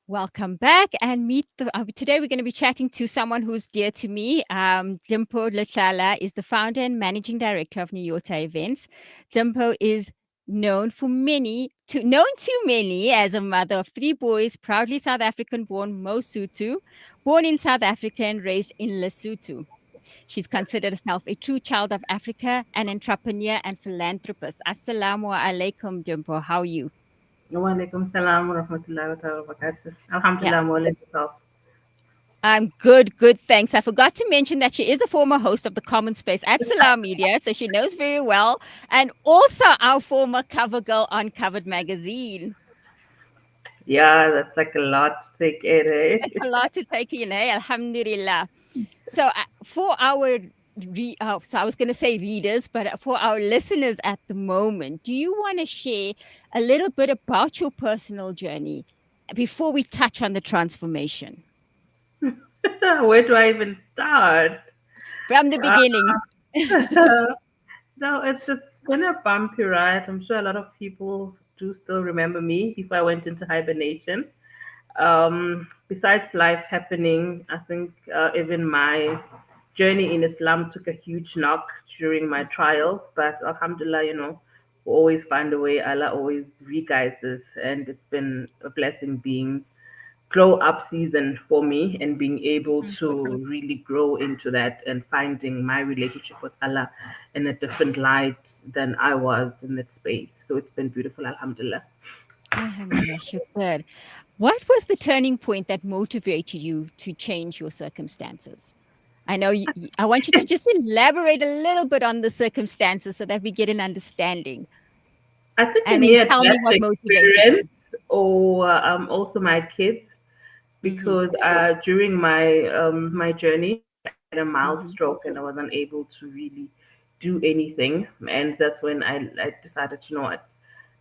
Welcome back and today we're going to be chatting to someone who's dear to me. Limpho Letlala is the founder and managing director of Nyota Events. Limpho is known to many as a mother of three boys, proudly South African born Mosotho, born in South Africa and raised in Lesotho. She's considered herself a true child of Africa, an entrepreneur and philanthropist. Assalamu alaikum, Limpho. How are you? Walaikum salam wa rahmatullahi wa ta'ala wa barakatuh. Yeah. Alhamdulillah, Mawlid yourself. I'm good, good, thanks. I forgot to mention that she is a former host of the Common Space at Salam Media, so she knows very well, and also our former cover girl on Covered Magazine. Yeah, that's like a lot to take in, That's eh? a lot to take in, eh? Alhamdulillah. So for our, so I was going to say readers, but for our listeners at the moment, do you want to share a little bit about your personal journey before we touch on the transformation? Where do I even start? From the beginning. No, it's been a bumpy ride. I'm sure a lot of people do still remember me before I went into hibernation. Besides life happening, I think even my journey in Islam took a huge knock during my trials. But Alhamdulillah, we always find a way. Allah always re-guides us, and it's been a blessing being glow up season for me and being able to really grow into that and finding my relationship with Allah in a different light than I was in that space. So it's been beautiful, Alhamdulillah. Alhamdulillah, shukr. What was the turning point that motivated you to change your circumstances? I know I want you to just elaborate a little bit on the circumstances so that we get an understanding. I think a And then near tell me death what motivated you. experience, or also my kids, Mm-hmm, because during my journey, I had a mild mm-hmm, stroke and I was unable to really do anything, and that's when I decided, you know what,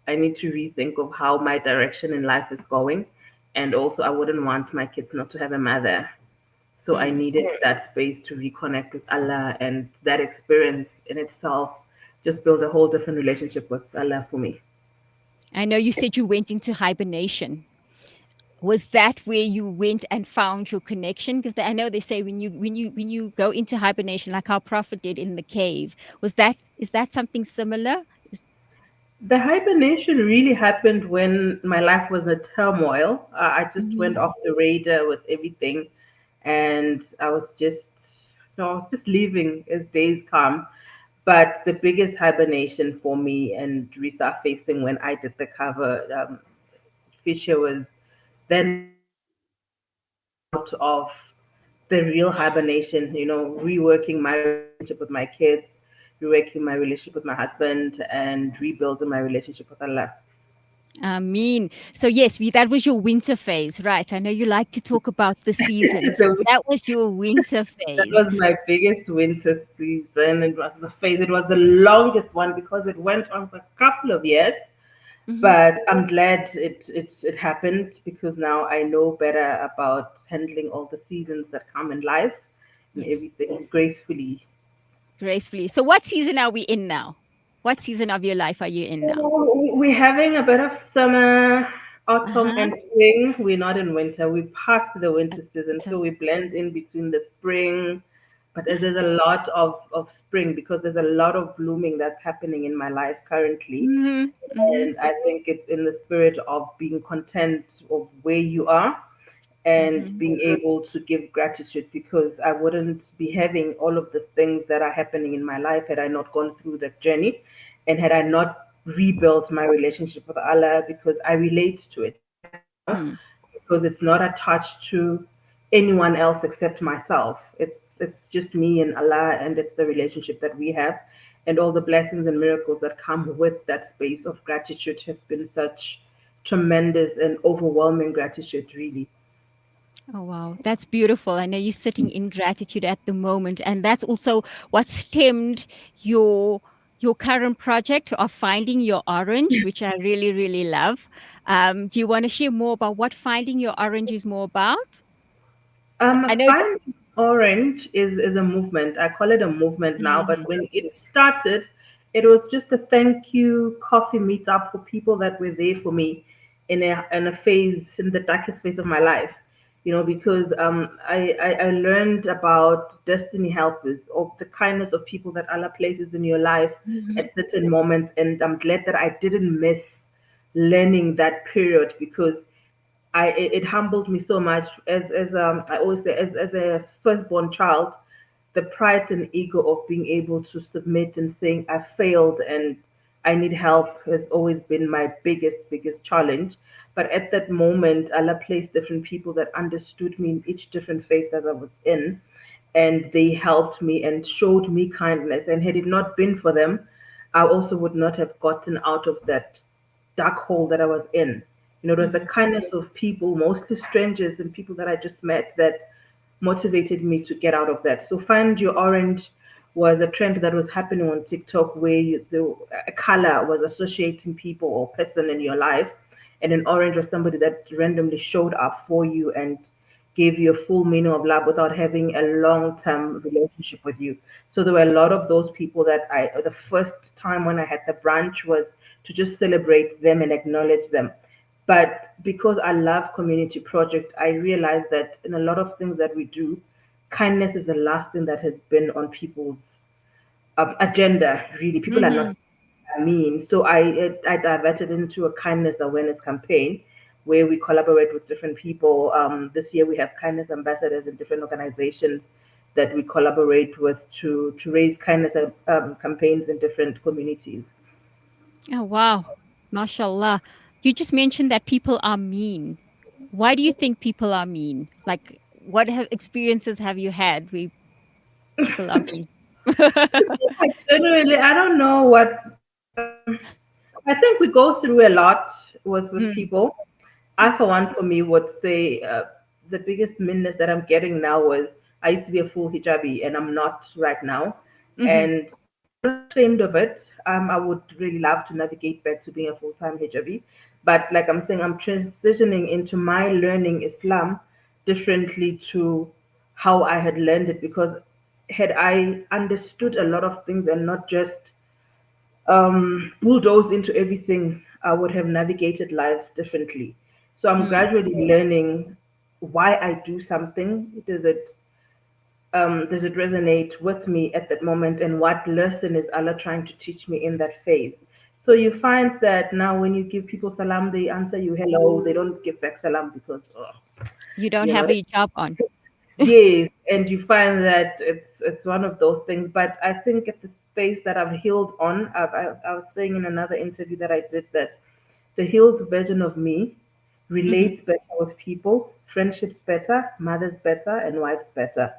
I need to rethink of how my direction in life is going, and also I wouldn't want my kids not to have a mother. So I mm. needed that space to reconnect with Allah, and that experience in itself just built a whole different relationship with Allah for me. I know you said you went into hibernation. Was that where you went and found your connection? Because I know they say when you go into hibernation, like our prophet did in the cave, is that something similar? The hibernation really happened when my life was a turmoil. I just Mhm. went off the radar with everything, and I was just, I was just living as days come. But the biggest hibernation for me and resurfacing when I did the cover, Fisher, was then out of the real hibernation, reworking my relationship with my kids, reworking my relationship with my husband, and rebuilding my relationship with Allah. I mean, so yes, that was your winter phase, right? I know you like to talk about the seasons. So That was your winter that phase. was my biggest winter season. It was the phase. It was the longest one because it went on for a couple of years. Hmm. But I'm glad it happened because now I know better about handling all the seasons that come in life and Yes, everything gracefully. gracefully. So, what season are we in now? What season of your life are you in now? We're having a bit of summer, Uh autumn, huh. and spring. We're not in winter. We passed the winter season, so we blend in between the spring. But there's a lot of spring because there's a lot of blooming that's happening in my life currently. Mm-hmm. Mm-hmm. And I think it's in the spirit of being content of where you are and Mm-hmm. being able to give gratitude, because I wouldn't be having all of the things that are happening in my life had I not gone through that journey and had I not rebuilt my relationship with Allah, because I relate to it Hmm. because it's not attached to anyone else except myself. It's just me and Allah, and it's the relationship that we have, and all the blessings and miracles that come with that space of gratitude have been such tremendous and overwhelming gratitude, really. Oh, wow. That's beautiful. I know you're sitting in gratitude at the moment. And that's also what stemmed your your current project of finding your orange, which I really, really love. Do you want to share more about what finding your orange is more about? I know. Find Orange is a movement. I call it a movement now, but Mhm. when it started, it was just a thank you coffee meetup for people that were there for me in a phase, in the darkest phase of my life. Because I learned about destiny helpers, or the kindness of people that Allah places in your life Mhm. at certain moments, and I'm glad that I didn't miss learning that period, because it humbled me so much. As I always say, as a firstborn child, the pride and ego of being able to submit and saying I failed and I need help has always been my biggest challenge. But at that moment, Allah placed different people that understood me in each different phase that I was in, and they helped me and showed me kindness. And had it not been for them, I also would not have gotten out of that dark hole that I was in. It was the Mhm. kindness of people, mostly strangers and people that I just met, that motivated me to get out of that. So find your orange was a trend that was happening on TikTok, where a color was associating people or person in your life, and an orange was somebody that randomly showed up for you and gave you a full meaning of love without having a long-term relationship with you. So there were a lot of those people that the first time when I had the branch was to just celebrate them and acknowledge them. But because I love community project, I realized that in a lot of things that we do, kindness is the last thing that has been on people's agenda. Really, people are not Mhm. mean. So I diverted into a kindness awareness campaign where we collaborate with different people. This year we have kindness ambassadors in different organizations that we collaborate with to raise kindness campaigns in different communities. Oh, wow. Mashallah. You just mentioned that people are mean. Why do you think people are mean? Like, what experiences have you had where people are mean? Generally, I don't know what. I think we go through a lot with Mm, people. I, for one, for me, would say the biggest meanness that I'm getting now was I used to be a full hijabi and I'm not right now. mhm, And I'm not ashamed of it. I would really love to navigate back to being a full time hijabi. But like I'm saying, I'm transitioning into my learning Islam differently to how I had learned it, because had I understood a lot of things and not just bulldozed into everything, I would have navigated life differently. So I'm mm, gradually learning why I do something. Does it resonate with me at that moment, and what lesson is Allah trying to teach me in that phase? So you find that now when you give people salam, they answer you hello. They don't give back salam because, you don't you know, have a job on. yes, and you find that it's one of those things. But I think at the space that I've healed on, I was saying in another interview that I did that the healed version of me Mhm, relates better with people, friendships better, mothers better, and wives better.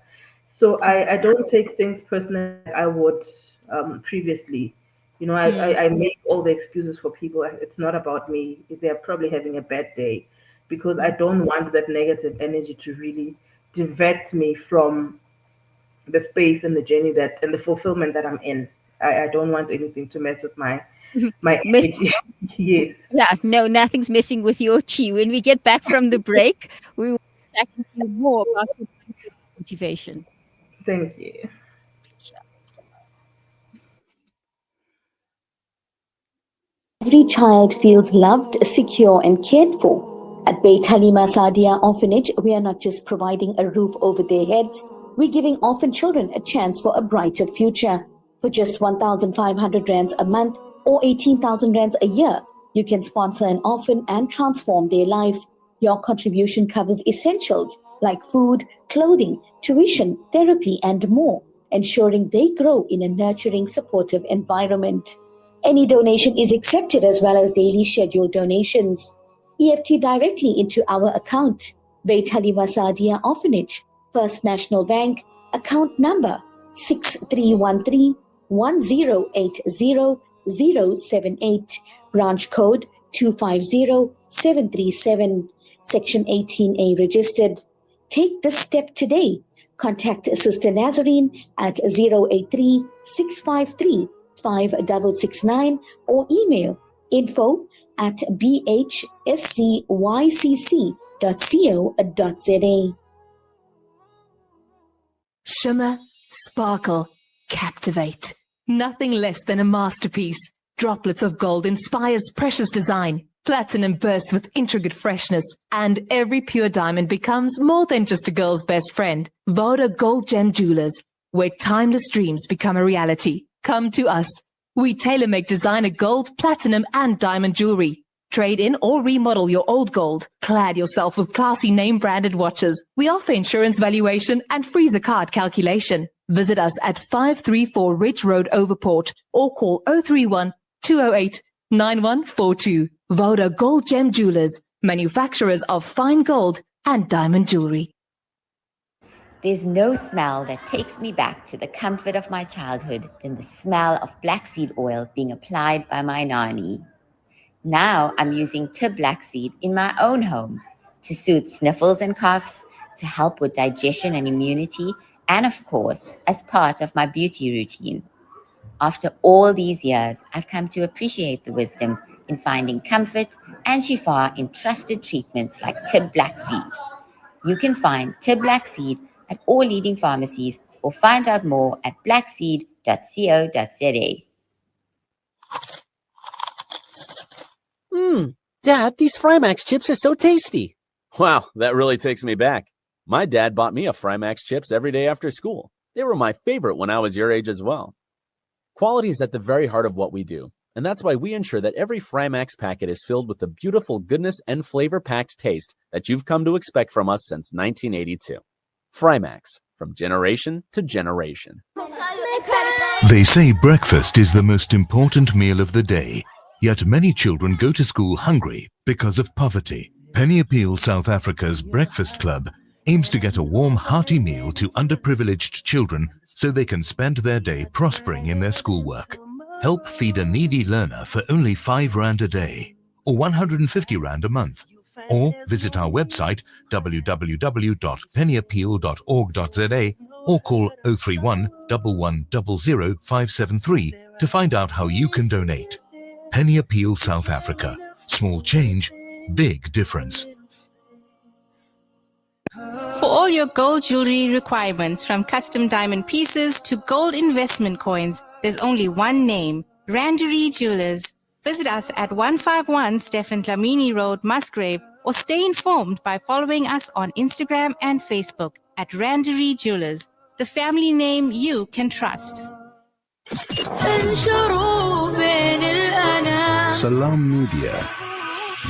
So I don't take things personally like I would previously. mm, I make all the excuses for people. It's not about me. They're probably having a bad day, because I mm. don't want that negative energy to really divert me from the space and the journey that and the fulfillment that I'm in. I don't want anything to mess with my Miss, energy. Yes. yeah, no, nothing's missing with your chi. When we get back from the break, we will be chatting to you more about your mindset motivation. Thank you. Every child feels loved, secure, and cared for. At Beit Halima Sadia Orphanage, we are not just providing a roof over their heads, we're giving orphan children a chance for a brighter future. For just 1,500 rands a month or 18,000 rands a year, you can sponsor an orphan and transform their life. Your contribution covers essentials like food, clothing, tuition, therapy, and more, ensuring they grow in a nurturing, supportive environment. Any donation is accepted as well as daily scheduled donations. EFT directly into our account. Beit Halima Sadia Orphanage, First National Bank, account number 6313-1080-078, branch code 250737, section 18A registered. Take this step today. Contact Sister Nazarene at 083 653 5669 or email info at bhscycc.co.za. Shimmer, sparkle, captivate. Nothing less than a masterpiece. Droplets of gold inspires precious design. Platinum bursts with intricate freshness, and every pure diamond becomes more than just a girl's best friend. Voda Gold Gem Jewelers, where timeless dreams become a reality. Come to us. We tailor-make designer gold, platinum, and diamond jewelry. Trade in or remodel your old gold. Clad yourself with classy name-branded watches. We offer insurance valuation and freezer card calculation. Visit us at 534 Ridge Road, Overport, or call 031 208 9142. Voda Gold Gem Jewelers, manufacturers of fine gold and diamond jewelry. There's no smell that takes me back to the comfort of my childhood than the smell of black seed oil being applied by my nanny. Now I'm using Tib black seed in my own home to soothe sniffles and coughs, to help with digestion and immunity, and of course, as part of my beauty routine. After all these years, I've come to appreciate the wisdom in finding comfort and shifa in trusted treatments like Tib black seed. You can find Tib black seed at all leading pharmacies or find out more at blackseed.co.za. Dad, these Frymax chips are so tasty. Wow, that really takes me back. My dad bought me a Frymax chips every day after school. They were my favorite when I was your age as well. Quality is at the very heart of what we do, and that's why we ensure that every Frymax packet is filled with the beautiful goodness and flavor-packed taste that you've come to expect from us since 1982. Frymax, from generation to generation. They say breakfast is the most important meal of the day, yet many children go to school hungry because of poverty. Penny Appeal South Africa's Breakfast Club aims to get a warm, hearty meal to underprivileged children so they can spend their day prospering in their schoolwork. Help feed a needy learner for only 5 Rand a day, or 150 Rand a month. Or visit our website www.pennyappeal.org.za or call 031 1100 573 to find out how you can donate. Penny Appeal South Africa. Small change, big difference. For all your gold jewelry requirements, from custom diamond pieces to gold investment coins, there's only one name, Randery Jewelers. Visit us at 151 Stephen Dlamini Road, Musgrave, or stay informed by following us on Instagram and Facebook at Randery Jewelers, the family name you can trust. Salam Media,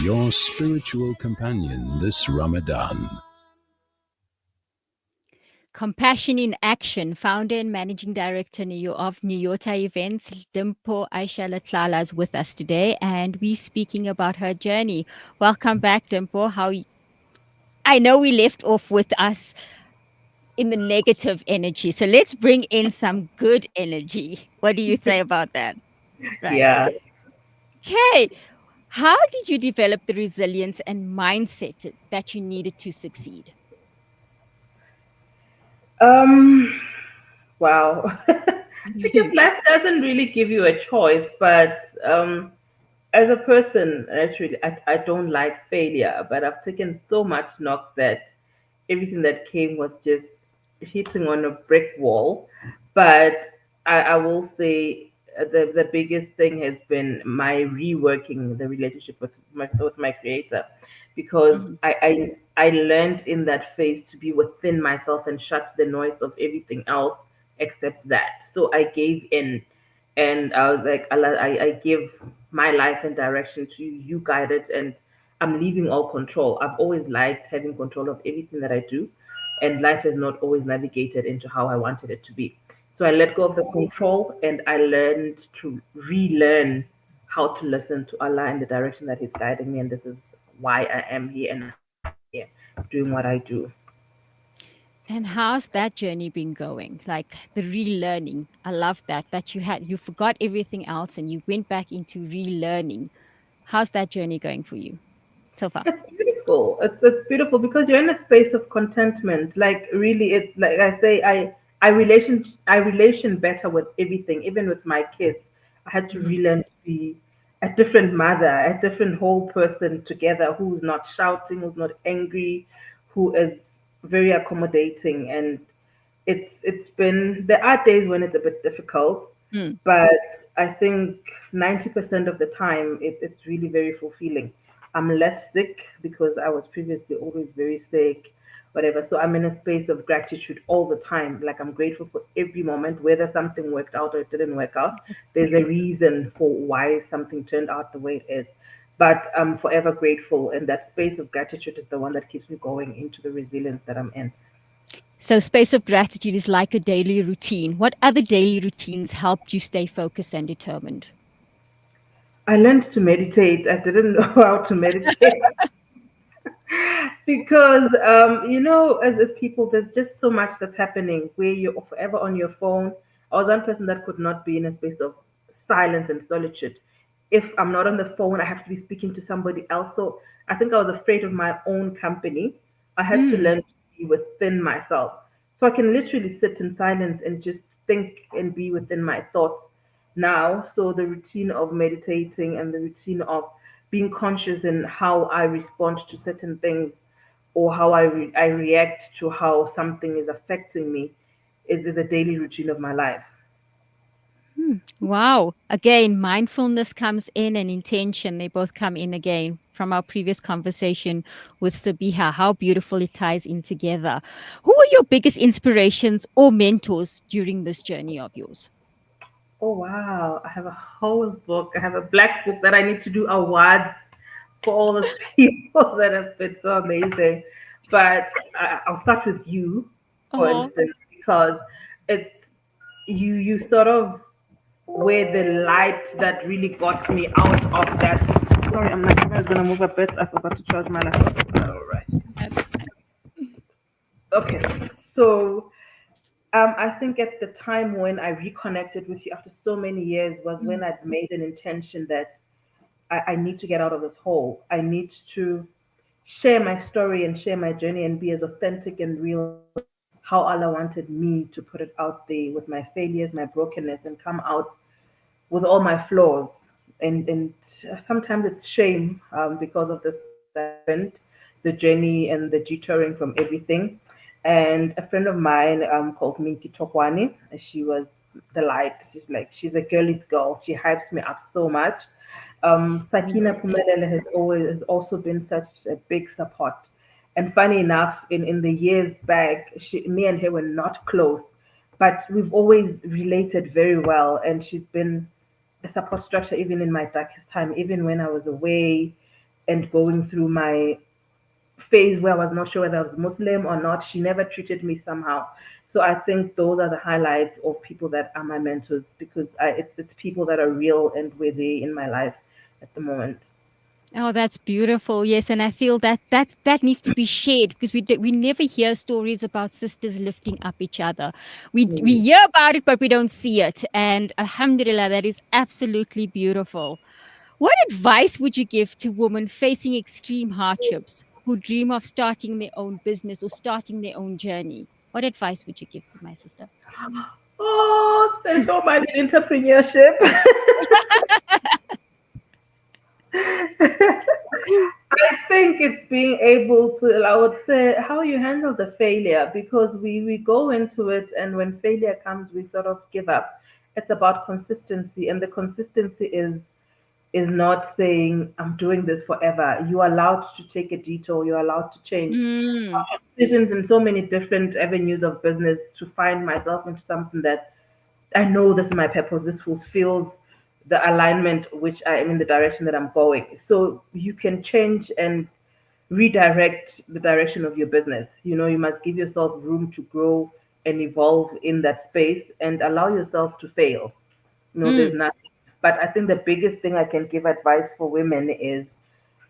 your spiritual companion this Ramadan. Compassion in Action, founder and managing director of Nyota Events, Limpho Aishah Letlala is with us today, and we're speaking about her journey. Welcome back, Limpho. I know we left off with us in the negative energy, so let's bring in some good energy. What do you say about that? Right. Yeah. Okay. How did you develop the resilience and mindset that you needed to succeed? Wow. Because life doesn't really give you a choice, but as a person, actually, I don't like failure, but I've taken so much knocks that everything that came was just hitting on a brick wall. But I will say the biggest thing has been my reworking the relationship with my creator, because I learned in that phase to be within myself and shut the noise of everything else except that. So I gave in, and I was like, Allah, I give my life and direction to you. You guide it, and I'm leaving all control. I've always liked having control of everything that I do, and life has not always navigated into how I wanted it to be. So I let go of the control, and I learned to relearn how to listen to Allah in the direction that He's guiding me. And this is why I am here and here doing what I do. And how's that journey been going? Like the relearning. I love that you forgot everything else and you went back into relearning. How's that journey going for you so far? It's beautiful. It's beautiful because you're in a space of contentment. Like really, it's like I say, I relation better with everything, even with my kids. I had to relearn to be a different mother, a different whole person together, who's not shouting, who's not angry, who is very accommodating. And it's been, there are days when it's a bit difficult, Mm. But I think 90% of the time it's really very fulfilling. I'm less sick because I was previously always very sick, whatever. So I'm in a space of gratitude all the time. Like I'm grateful for every moment, whether something worked out or it didn't work out. There's a reason for why something turned out the way it is. But I'm forever grateful, and that space of gratitude is the one that keeps me going into the resilience that I'm in. So, space of gratitude is like a daily routine. What other daily routines helped you stay focused and determined? I learned to meditate. I didn't know how to meditate because as people, there's just so much that's happening where you're forever on your phone. I was one person that could not be in a space of silence and solitude. If I'm not on the phone, I have to be speaking to somebody else. So I think I was afraid of my own company. I had to Mm. learn to be within myself, so I can literally sit in silence and just think and be within my thoughts now. So the routine of meditating and the routine of being conscious in how I respond to certain things, or how I react to how something is affecting me, is a daily routine of my life. Wow. Again, mindfulness comes in and intention. They both come in again from our previous conversation with Sabiha. How beautiful it ties in together. Who are your biggest inspirations or mentors during this journey of yours? Oh wow, I have a whole book. I have a black book that I need to do awards for all the people that have been so amazing. But I'll start with you, for Oh, instance, because it's you sort of were the light that really got me out of that. Sorry, I'm not gonna move a bit. I forgot to charge my laptop. All right. that's Okay. So I think at the time when I reconnected with you after so many years was when mm, I'd made an intention that I need to get out of this hole. I need to share my story and share my journey and be as authentic and real how Allah wanted me to put it out there with my failures, my brokenness, and come out with all my flaws. And sometimes it's shame because of the stuff that happened, the journey and the detouring from everything. And a friend of mine called Minky Tokwani. She was the light. She's a girly's girl. She hypes me up so much. Sakina wonderful. Pumelele has also been such a big support. And funny enough, in the years back, me and her were not close, but we've always related very well. And she's been a support structure even in my darkest time, even when I was away and going through my phase where I was not sure whether I was Muslim or not. She never treated me somehow. So I think those are the highlights of people that are my mentors, because it's people that are real and were there in my life at the moment. Oh, that's beautiful. Yes, and I feel that needs to be shared because we never hear stories about sisters lifting up each other. We Mm. hear about it, but we don't see it. And Alhamdulillah, that is absolutely beautiful. What advice would you give to women facing extreme hardships who dream of starting their own business or starting their own journey? What advice would you give them, my sister? Oh, they don't mind entrepreneurship. I think it's being able to, I would say, how you handle the failure, because we go into it, and when failure comes, we sort of give up. It's about consistency, and the consistency is not saying I'm doing this forever. You're allowed to take a detour. You're allowed to change Mm, decisions in so many different avenues of business to find myself into something that I know this is my purpose. This fulfills the alignment which I am in, the direction that I'm going. So you can change and redirect the direction of your business. You must give yourself room to grow and evolve in that space and allow yourself to fail. There's mm, nothing. But I think the biggest thing I can give advice for women is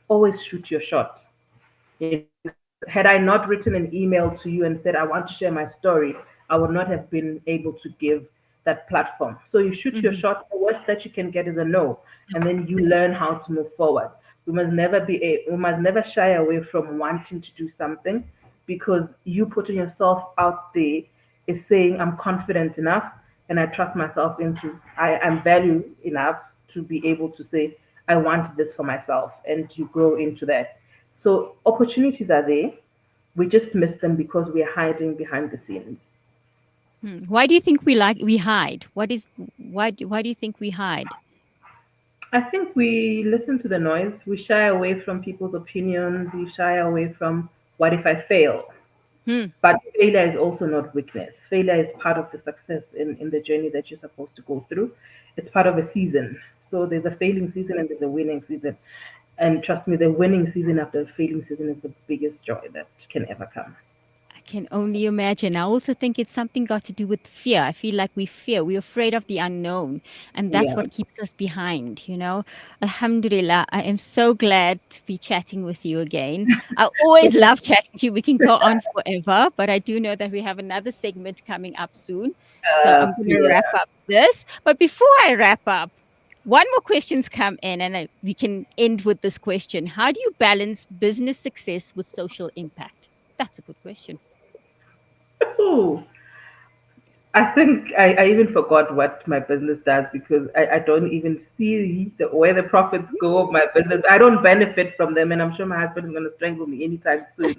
always shoot your shot. Because had I not written an email to you and said I want to share my story, I would not have been able to give that platform. So you shoot your mhm, shot. The worst that you can get is a no, and then you learn how to move forward. We must never shy away from wanting to do something, because you putting yourself out there is saying I'm confident enough and I trust myself into I am value enough to be able to say I want this for myself, and you grow into that. So opportunities are there. We just miss them because we're hiding behind the scenes. Why do you think we hide? Why do you think we hide? I think we listen to the noise. We shy away from people's opinions. We shy away from what if I fail? Hmm. But failure is also not weakness. Failure is part of the success in the journey that you're supposed to go through. It's part of a season. So there's a failing season and there's a winning season. And trust me, the winning season after the failing season is the biggest joy that can ever come. I can only imagine. I also think it's something got to do with fear. I feel like we're afraid of the unknown, and that's Yeah. what keeps us behind, you know. Alhamdulillah, I am so glad to be chatting with you again. I always love chatting to you. We can go on forever, but I do know that we have another segment coming up soon. So I'm going to wrap Yeah. up this. But before I wrap up, one more question's come in, and we can end with this question. How do you balance business success with social impact? That's a good question. Ooh, I think I even forgot what my business does because I don't even see where the profits go of my business. I don't benefit from them, and I'm sure my husband is going to strangle me anytime soon.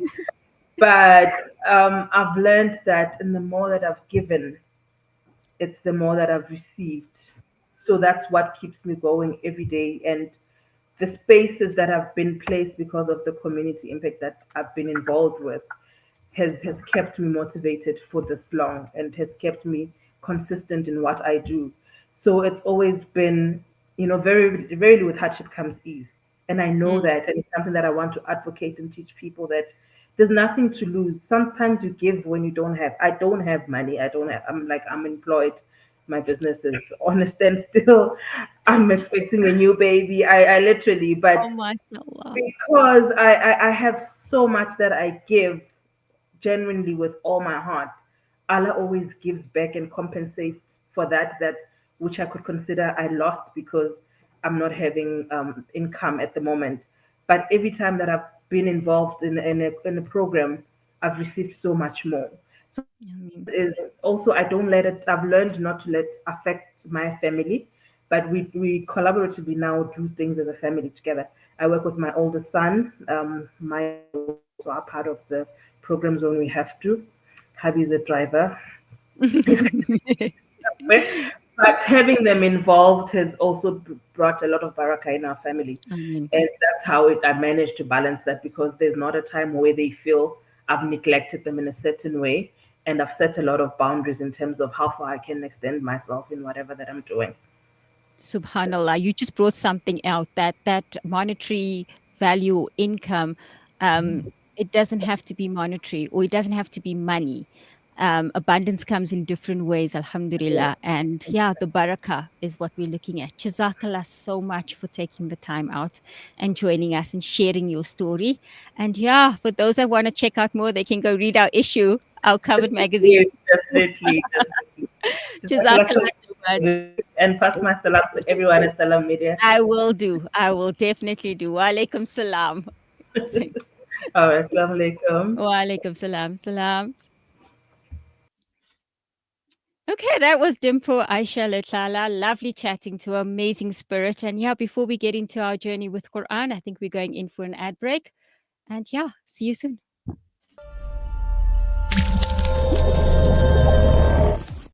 But I've learned that in the more that I've given, it's the more that I've received. So that's what keeps me going every day. And the spaces that have been placed because of the community impact that I've been involved with has kept me motivated for this long and has kept me consistent in what I do. So it's always been, very rarely with hardship comes ease. And I know Mm. that, and it's something that I want to advocate and teach people that there's nothing to lose. Sometimes you give when you don't have. I don't have money. I'm employed. My business is on a standstill. I'm expecting a new baby. I literally, Oh, but mashallah. because I have so much that I give genuinely with all my heart, Allah always gives back and compensates for that which I could consider I lost because I'm not having income at the moment. But every time that I've been involved in a program, I've received so much more. So I mean, is also I don't let it. I've learned not to let affect my family, but we collaboratively now do things as a family together. I work with my older son. My also are part of the programs when we have to. Hubby is a driver. He's but having them involved has also brought a lot of barakah in our family. I mean, And that's how I managed to balance that because there's not a time where they feel I've neglected them in a certain way. And I've set a lot of boundaries in terms of how far I can extend myself in whatever that I'm doing. subhanallah, you just brought something out that monetary value, income, it doesn't have to be monetary or it doesn't have to be money. Abundance comes in different ways, Yeah. alhamdulillah. And yeah, the barakah is what we're looking at. Jazakallah so much for taking the time out and joining us and sharing your story. And yeah, for those that want to check out more, they can go read our issue, our covered magazine. Yes, definitely, definitely. Jazakallah so much. And pass my salam to everyone at Salam Media. I will do. I will definitely do. Wa alaikum salam. All right, Assalamu alaikum. Wa alaikum salam. Salams. Okay, that was Limpho Aishah Letlala. Lovely chatting to her, amazing spirit. And yeah, before we get into our journey with Quran, I think we're going in for an ad break. And yeah, see you soon.